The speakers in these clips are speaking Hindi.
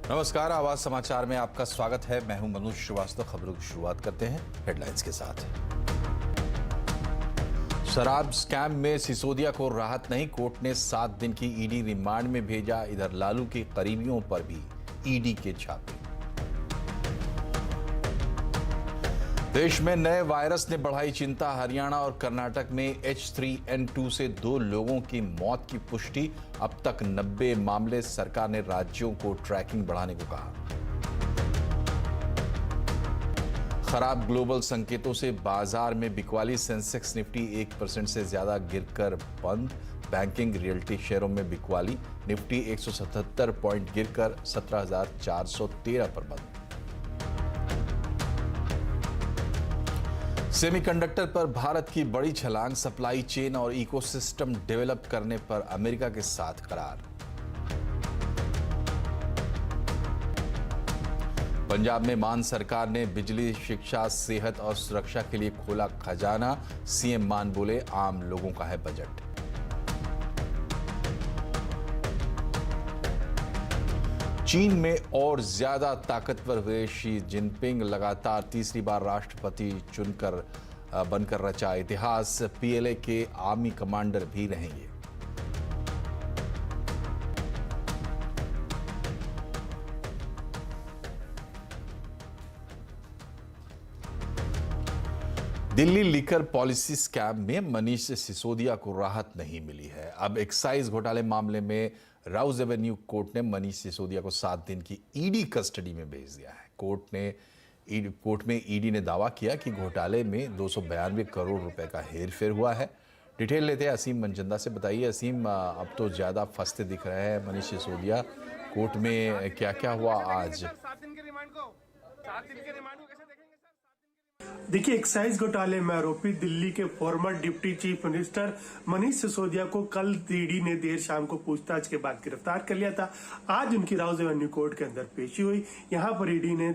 नमस्कार, आवाज समाचार में आपका स्वागत है। मैं हूं मनोज श्रीवास्तव। खबरों की शुरुआत करते हैं हेडलाइंस के साथ। शराब स्कैम में सिसोदिया को राहत नहीं, कोर्ट ने 7 दिन की ईडी रिमांड में भेजा। इधर लालू के करीबियों पर भी ईडी के छापे। देश में नए वायरस ने बढ़ाई चिंता। हरियाणा और कर्नाटक में H3N2 से 2 लोगों की मौत की पुष्टि। अब तक 90 मामले। सरकार ने राज्यों को ट्रैकिंग बढ़ाने को कहा। खराब ग्लोबल संकेतों से बाजार में बिकवाली। सेंसेक्स निफ्टी 1% से ज्यादा गिरकर बंद। बैंकिंग रियल्टी शेयरों में बिकवाली। निफ्टी 177 पॉइंट गिरकर 17,413 पर बंद। सेमीकंडक्टर पर भारत की बड़ी छलांग। सप्लाई चेन और इकोसिस्टम डेवलप करने पर अमेरिका के साथ करार। पंजाब में मान सरकार ने बिजली, शिक्षा, सेहत और सुरक्षा के लिए खोला खजाना। सीएम मान बोले, आम लोगों का है बजट। चीन में और ज्यादा ताकतवर हुए शी जिनपिंग। लगातार तीसरी बार राष्ट्रपति बनकर रचा इतिहास। पीएलए के आर्मी कमांडर भी रहेंगे। दिल्ली लीकर पॉलिसी स्कैम में मनीष सिसोदिया को राहत नहीं मिली है। अब एक्साइज घोटाले मामले में राउज एवेन्यू कोर्ट ने मनीष सिसोदिया को 7 दिन की ईडी कस्टडी में भेज दिया है। कोर्ट में ईडी ने दावा किया कि घोटाले में 292 करोड़ रुपए का हेरफेर हुआ है। डिटेल लेते हैं असीम मनचंदा से। बताइए असीम, अब तो ज्यादा फंसते दिख रहे हैं मनीष सिसोदिया। कोर्ट में क्या क्या हुआ आज? 7 दिन के रिमांड को कैसे देखेंगे सर? देखिए, एक्साइज घोटाले में आरोपी दिल्ली के farmer deputy chief minister Manish Sisodia को कल ईडी ने देर शाम को पूछताछ के बाद गिरफ्तार कर लिया था। आज उनकी राउज एवेन्यू कोर्ट के अंदर पेशी हुई। यहां पर ईडी ने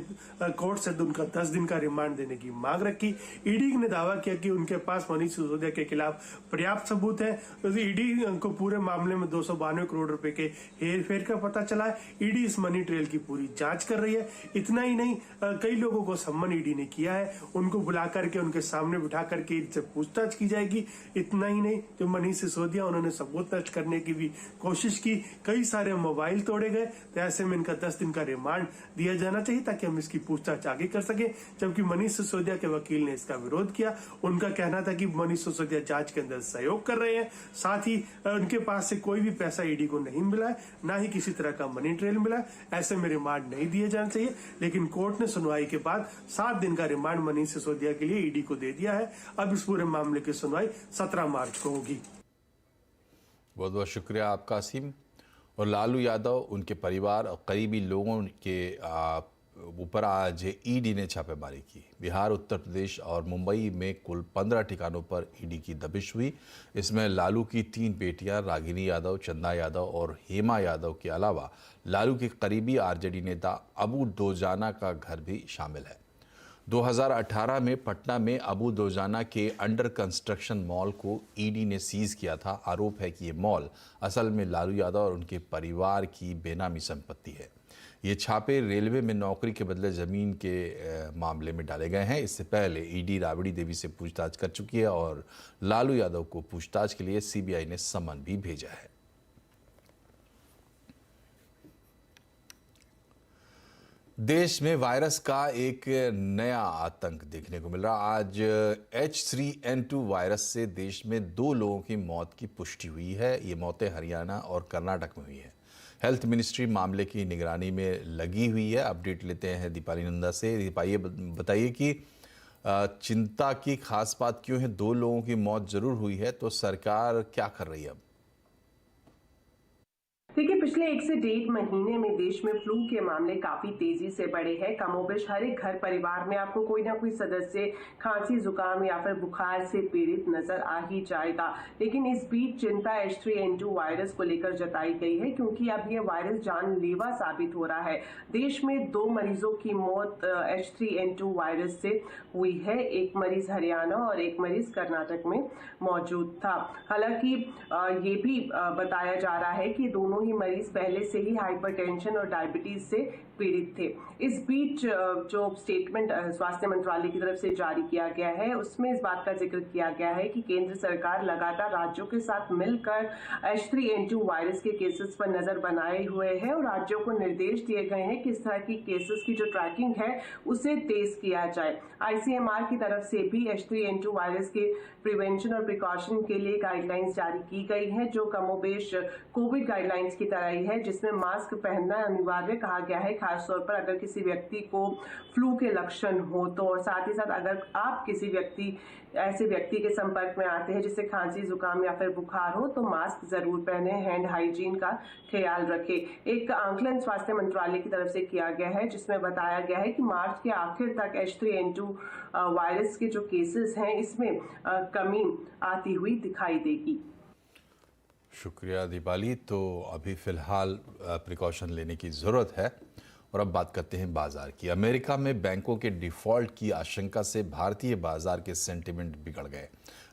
कोर्ट से उनका 10 दिन का रिमांड देने की मांग रखी। ईडी ने दावा किया कि उनके पास मनीष सिसोदिया के खिलाफ पर्याप्त सबूत है। ईडी को पूरे मामले में 292 करोड़ रुपए के हेरफेर का पता चला है। ईडी इस मनी ट्रेल की पूरी जांच कर रही है। इतना ही नहीं, कई लोगों को सम्मन ईडी ने किया है। उनको बुला करके उनके सामने बिठा करके इनसे पूछताछ की जाएगी। इतना ही नहीं, जो मनीष सिसोदिया उन्होंने सबूत नष्ट करने की भी कोशिश की। कई सारे मोबाइल तोड़े गए। तो ऐसे में इनका 10 दिन का रिमांड दिया जाना चाहिए ताकि हम इसकी पूछताछ आगे कर सके। जबकि मनीष सिसोदिया के वकील ने इसका विरोध किया। उनका कहना था कि मनीष सिसोदिया जांच के अंदर सहयोग कर रहे हैं। साथ ही उनके पास से कोई भी पैसा ईडी को नहीं मिला है, ना ही किसी तरह का मनी ट्रेल मिला है। ऐसे में रिमांड नहीं दिया जाना चाहिए। लेकिन कोर्ट ने सुनवाई के बाद 7 दिन का रिमांड मनीष सिसोदिया के लिए ईडी को दे दिया है। अब इस पूरे मामले की सुनवाई 17 मार्च को होगी। बहुत बहुत शुक्रिया आपका असीम। और लालू यादव, उनके परिवार और करीबी लोगों के ऊपर आज ईडी ने छापेमारी की। बिहार, उत्तर प्रदेश और मुंबई में कुल 15 ठिकानों पर ईडी की दबिश हुई। इसमें लालू की 3 बेटियां रागिनी यादव, चंदा यादव और हेमा यादव के अलावा लालू के करीबी आरजेडी नेता अबू दोजाना का घर भी शामिल है। 2018 में पटना में अबू दोजाना के अंडर कंस्ट्रक्शन मॉल को ईडी ने सीज किया था। आरोप है कि ये मॉल असल में लालू यादव और उनके परिवार की बेनामी संपत्ति है। ये छापे रेलवे में नौकरी के बदले जमीन के मामले में डाले गए हैं। इससे पहले ईडी राबड़ी देवी से पूछताछ कर चुकी है और लालू यादव को पूछताछ के लिए सीबीआई ने सम्मन भी भेजा है। देश में वायरस का एक नया आतंक देखने को मिल रहा। आज H3N2 वायरस से देश में 2 लोगों की मौत की पुष्टि हुई है। ये मौतें हरियाणा और कर्नाटक में हुई है। हेल्थ मिनिस्ट्री मामले की निगरानी में लगी हुई है। अपडेट लेते हैं दीपाली नंदा से। दीपाली, बताइए कि चिंता की खास बात क्यों है? 2 लोगों की मौत जरूर हुई है, तो सरकार क्या कर रही है अब? देखिए, पिछले 1 से 1.5 महीने में देश में फ्लू के मामले काफी तेजी से बढ़े हैं। कमोबेश हर एक घर परिवार में आपको कोई ना कोई सदस्य खांसी, जुकाम या फिर बुखार से पीड़ित नजर आ ही जाएगा। लेकिन इस बीच चिंता H3N2 वायरस को लेकर जताई गई है, क्योंकि अब ये वायरस जानलेवा साबित हो रहा है। देश में 2 मरीजों की मौत H3N2 वायरस से हुई है। एक मरीज हरियाणा और एक मरीज कर्नाटक में मौजूद था। हालांकि ये भी बताया जा रहा है कि दोनों ही मरीज पहले से ही हाइपरटेंशन और डायबिटीज से पीड़ित थे। इस बीच जो स्टेटमेंट स्वास्थ्य मंत्रालय की तरफ से जारी किया गया है उसमें इस बात का जिक्र किया गया है कि केंद्र सरकार लगातार राज्यों के साथ मिलकर H3N2 वायरस के केसेस पर नजर बनाए हुए है और राज्यों को निर्देश दिए गए हैं कि इस तरह की केसेस की जो ट्रैकिंग है उसे तेज किया जाए। ICMR की तरफ से भी H3N2 वायरस के प्रिवेंशन और प्रिकॉशन के लिए गाइडलाइंस जारी की गई है जो कमोबेश कोविड गाइडलाइंस की तरह ही है, जिसमें मास्क पहनना अनिवार्य कहा गया है, खासतौर पर अगर किसी व्यक्ति को फ्लू के लक्षण हो तो, और साथ ही साथ अगर आप किसी ऐसे व्यक्ति के संपर्क में आते हैं जिससे खांसी जुकाम या फिर बुखार हो तो मास्क जरूर पहने, हैंड हाइजीन का ख्याल रखें। एक आंकलन स्वास्थ्य मंत्रालय की तरफ से किया गया है जिसमें बताया गया है कि मार्च के आखिर तक H3N2 वायरस के जो केसेस हैं इसमें कमी आती हुई दिखाई देगी। शुक्रिया दीपाली। तो अभी फ़िलहाल प्रिकॉशन लेने की ज़रूरत है। और अब बात करते हैं बाजार की। अमेरिका में बैंकों के डिफ़ॉल्ट की आशंका से भारतीय बाजार के सेंटिमेंट बिगड़ गए।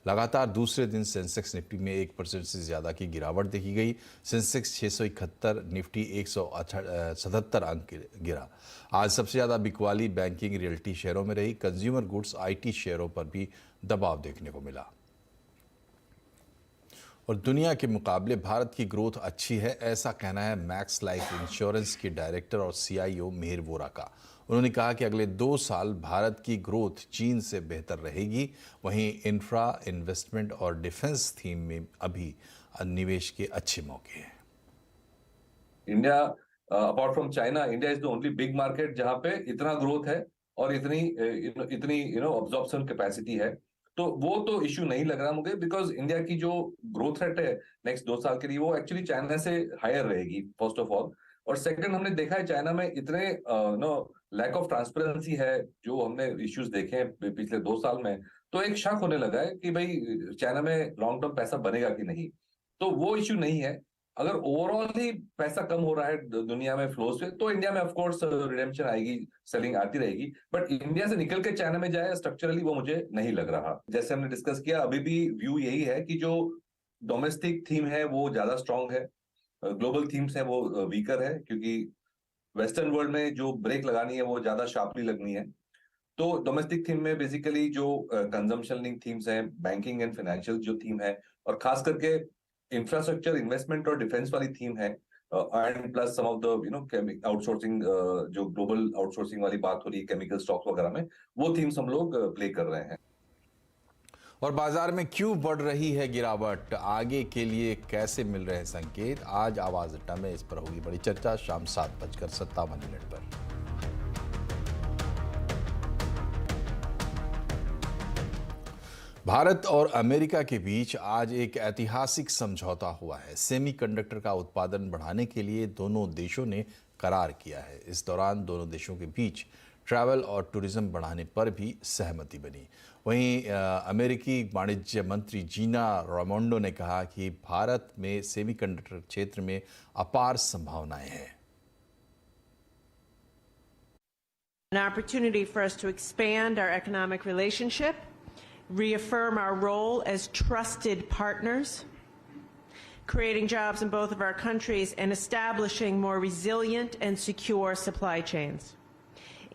लगातार दूसरे दिन सेंसेक्स निफ्टी में 1% से ज़्यादा की गिरावट देखी गई। सेंसेक्स 671, निफ्टी 177 अंक गिरा। आज सबसे ज़्यादा बिकवाली बैंकिंग रियल्टी शेयरों में रही। कंज्यूमर गुड्स IT शेयरों पर भी दबाव देखने को मिला। और दुनिया के मुकाबले भारत की ग्रोथ अच्छी है, ऐसा कहना है मैक्स लाइफ इंश्योरेंस के डायरेक्टर और CIO मेहर वोरा का। उन्होंने कहा कि अगले 2 साल भारत की ग्रोथ चीन से बेहतर रहेगी। वहीं इंफ्रा, इन्वेस्टमेंट और डिफेंस थीम में अभी निवेश के अच्छे मौके हैं। India apart from China, India is the only big market जहां पे इतना ग्रोथ है और इतनी अब्जॉर्प्शन कैपेसिटी है। तो वो तो इश्यू नहीं लग रहा मुझे, बिकॉज इंडिया की जो ग्रोथ रेट है नेक्स्ट 2 साल के लिए वो एक्चुअली चाइना से हायर रहेगी फर्स्ट ऑफ ऑल। और सेकंड, हमने देखा है चाइना में इतने लैक ऑफ ट्रांसपेरेंसी है जो हमने इश्यूज देखे हैं पिछले 2 साल में। तो एक शक होने लगा है कि भाई चाइना में लॉन्ग टर्म पैसा बनेगा कि नहीं। तो वो इश्यू नहीं है। अगर ओवरऑल ही पैसा कम हो रहा है दुनिया में फ्लोज पे तो इंडिया में ऑफ कोर्स रिडेम्पशन आएगी, सेलिंग आती रहेगी। बट इंडिया से निकल के चाइना में जाए स्ट्रक्चरली वो मुझे नहीं लग रहा। जैसे हमने डिस्कस किया, अभी भी व्यू यही है कि जो डोमेस्टिक थीम है वो ज्यादा स्ट्रांग है, ग्लोबल थीम्स है वो वीकर है, क्योंकि वेस्टर्न वर्ल्ड में जो ब्रेक लगानी है वो ज्यादा शार्पली लगनी है। तो डोमेस्टिक थीम में बेसिकली जो कंजम्पशन लिंक थीम्स हैं, बैंकिंग एंड फाइनेंशियल जो थीम है, और खास करके इंफ्रास्ट्रक्चर, इन्वेस्टमेंट और डिफेंस वाली थीम है, and plus some of the outsourcing, जो ग्लोबल आउटसोर्सिंग वाली बात हो रही है केमिकल स्टॉक्स वगैरह में, वो थीम्स हम लोग प्ले कर रहे हैं। और बाजार में क्यों बढ़ रही है गिरावट, आगे के लिए कैसे मिल रहे हैं संकेत, आज आवाज अड्डा में इस पर होगी बड़ी चर्चा शाम 7:57 पर। भारत और अमेरिका के बीच आज एक ऐतिहासिक समझौता हुआ है। सेमीकंडक्टर का उत्पादन बढ़ाने के लिए दोनों देशों ने करार किया है। इस दौरान दोनों देशों के बीच ट्रैवल और टूरिज्म बढ़ाने पर भी सहमति बनी। वहीं अमेरिकी वाणिज्य मंत्री जीना रामोंडो ने कहा कि भारत में सेमीकंडक्टर क्षेत्र में अपार संभावनाएं हैं। An opportunity for us to expand our economic relationship, reaffirm our role as trusted partners, creating jobs in both of our countries, and establishing more resilient and secure supply chains.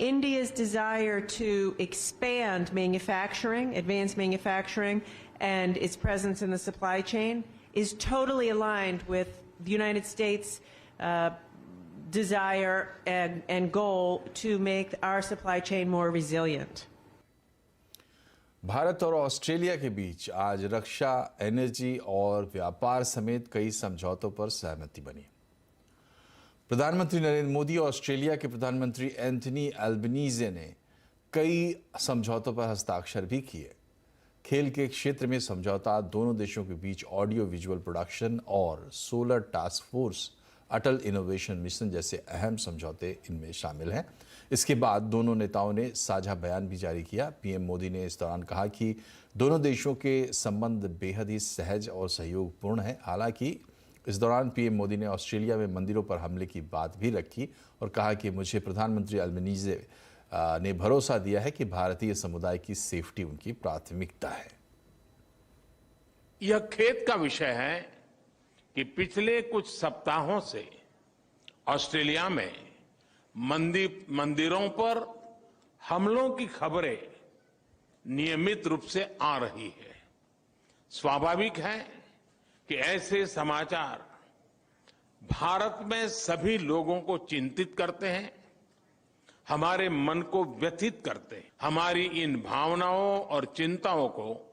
India's desire to expand manufacturing, advanced manufacturing, and its presence in the supply chain is totally aligned with the United States' desire and goal to make our supply chain more resilient. Bharat और ऑस्ट्रेलिया के बीच आज रक्षा, एनर्जी और व्यापार समेत कई समझौतों पर सहमति बनी। प्रधानमंत्री नरेंद्र मोदी और ऑस्ट्रेलिया के प्रधानमंत्री एंथनी एल्बनीज़े ने कई समझौतों पर हस्ताक्षर भी किए। खेल के क्षेत्र में समझौता, दोनों देशों के बीच ऑडियो विजुअल प्रोडक्शन और सोलर टास्क फोर्स, अटल इनोवेशन मिशन जैसे अहम समझौते इनमें शामिल हैं। इसके बाद दोनों नेताओं ने साझा बयान भी जारी किया। पीएम मोदी ने इस दौरान कहा कि दोनों देशों के संबंध बेहद ही सहज और सहयोगपूर्ण हैं। हालांकि इस दौरान पीएम मोदी ने ऑस्ट्रेलिया में मंदिरों पर हमले की बात भी रखी और कहा कि मुझे प्रधानमंत्री एल्बनीज़े ने भरोसा दिया है कि भारतीय समुदाय की सेफ्टी उनकी प्राथमिकता है। यह खेद का विषय है कि पिछले कुछ सप्ताहों से ऑस्ट्रेलिया में मंदिरों पर हमलों की खबरें नियमित रूप से आ रही है। स्वाभाविक है कि ऐसे समाचार भारत में सभी लोगों को चिंतित करते हैं, हमारे मन को व्यथित करते हैं। हमारी इन भावनाओं और चिंताओं को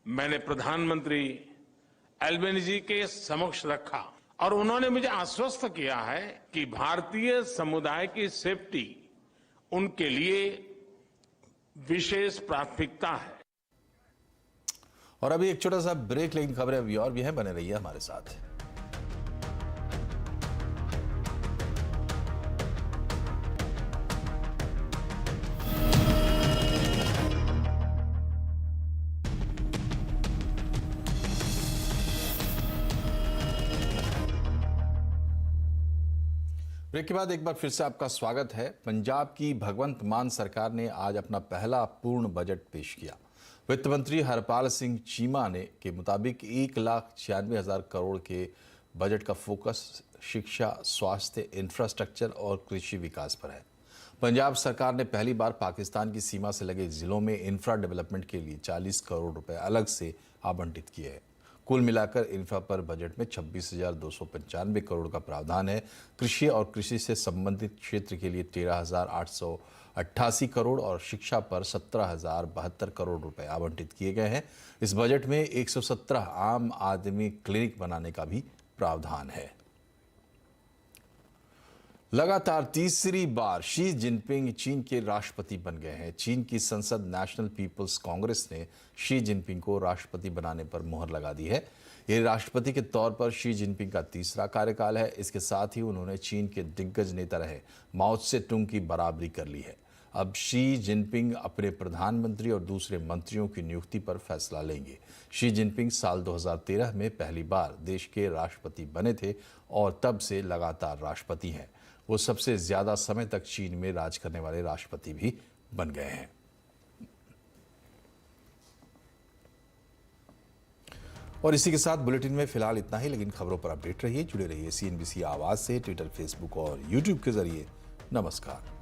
मैंने प्रधानमंत्री एल्बेनीजी के समक्ष रखा और उन्होंने मुझे आश्वस्त किया है कि भारतीय समुदाय की सेफ्टी उनके लिए विशेष प्राथमिकता है। और अभी एक छोटा सा ब्रेक, लेकिन खबरें अभी और भी हैं, बने रहिए हमारे साथ। ब्रेक के बाद एक बार फिर से आपका स्वागत है। पंजाब की भगवंत मान सरकार ने आज अपना पहला पूर्ण बजट पेश किया। वित्त मंत्री हरपाल सिंह चीमा ने के मुताबिक 1,96,000 करोड़ के बजट का फोकस शिक्षा, स्वास्थ्य, इंफ्रास्ट्रक्चर और कृषि विकास पर है। पंजाब सरकार ने पहली बार पाकिस्तान की सीमा से लगे जिलों में इंफ्रा डेवलपमेंट के लिए 40 करोड़ रुपए अलग से आवंटित किए हैं। कुल मिलाकर इंफ्रा पर बजट में 26,295 करोड़ का प्रावधान है। कृषि और कृषि से संबंधित क्षेत्र के लिए 13,888 करोड़ और शिक्षा पर 17,072 करोड़ रुपए आवंटित किए गए हैं। इस बजट में 117 आम आदमी क्लिनिक बनाने का भी प्रावधान है। लगातार तीसरी बार शी जिनपिंग चीन के राष्ट्रपति बन गए हैं। चीन की संसद नेशनल पीपल्स कांग्रेस ने शी जिनपिंग को राष्ट्रपति बनाने पर मुहर लगा दी है। ये राष्ट्रपति के तौर पर शी जिनपिंग का तीसरा कार्यकाल है। इसके साथ ही उन्होंने चीन के दिग्गज नेता रहे माओ त्से तुंग की बराबरी कर ली है। अब शी जिनपिंग अपने प्रधानमंत्री और दूसरे मंत्रियों की नियुक्ति पर फैसला लेंगे। शी जिनपिंग साल 2013 में पहली बार देश के राष्ट्रपति बने थे और तब से लगातार राष्ट्रपति हैं। वो सबसे ज्यादा समय तक चीन में राज करने वाले राष्ट्रपति भी बन गए हैं। और इसी के साथ बुलेटिन में फिलहाल इतना ही, लेकिन खबरों पर अपडेट रहिए, जुड़े रहिए CNBC आवाज से, ट्विटर, फेसबुक और YouTube के जरिए। नमस्कार।